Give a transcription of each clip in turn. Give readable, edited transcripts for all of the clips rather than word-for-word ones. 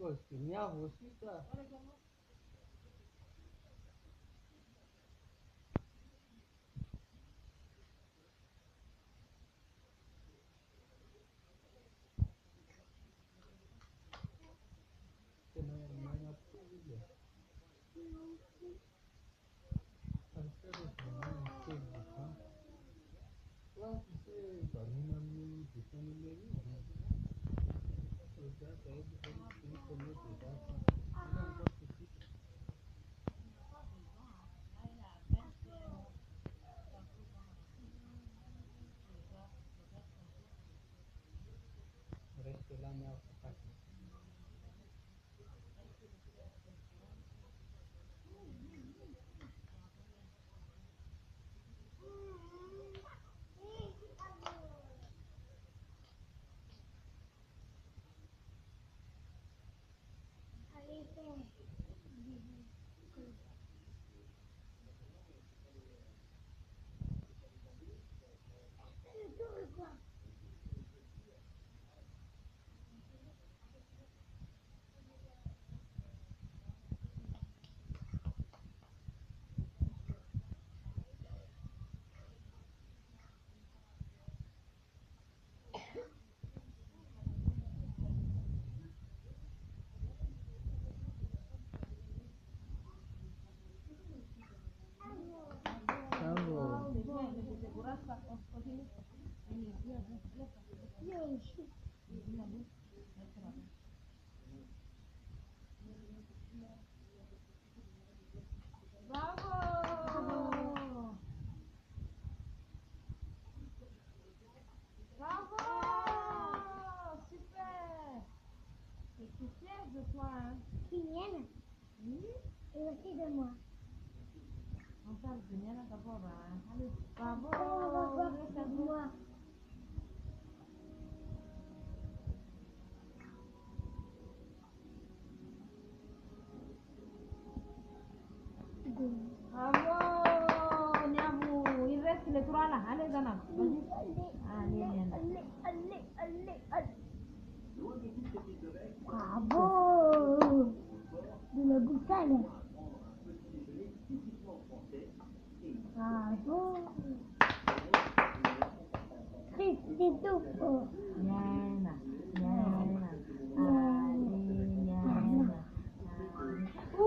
Pô, minha avó, tá? Você não é na família. Lá você termina no sistema mesmo. Eu já saí do que comer pedaço. Não gosto de resto lá me alcançar. De toi, hein? Qui viennent et aussi de moi. On parle de Niana d'abord. Allez, bravo. De moi. Bravo, Niamou. Il reste les trois là. Allez, Zana. Vas-y. Allez, Niana. Allez. Bravo. De la boussole. Bravo. Chris, c'est tout. Niana. Allez, Niana.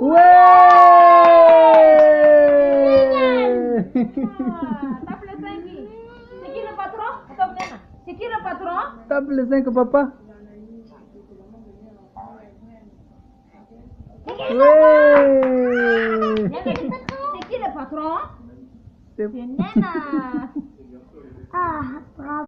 Ouais! Tape le 5. C'est qui le patron? Attends, Niana. C'est qui le patron? Tape les 5, papa. Ouais! Niana, c'est qui le patron? C'est C'est Niana. Ah, bravo.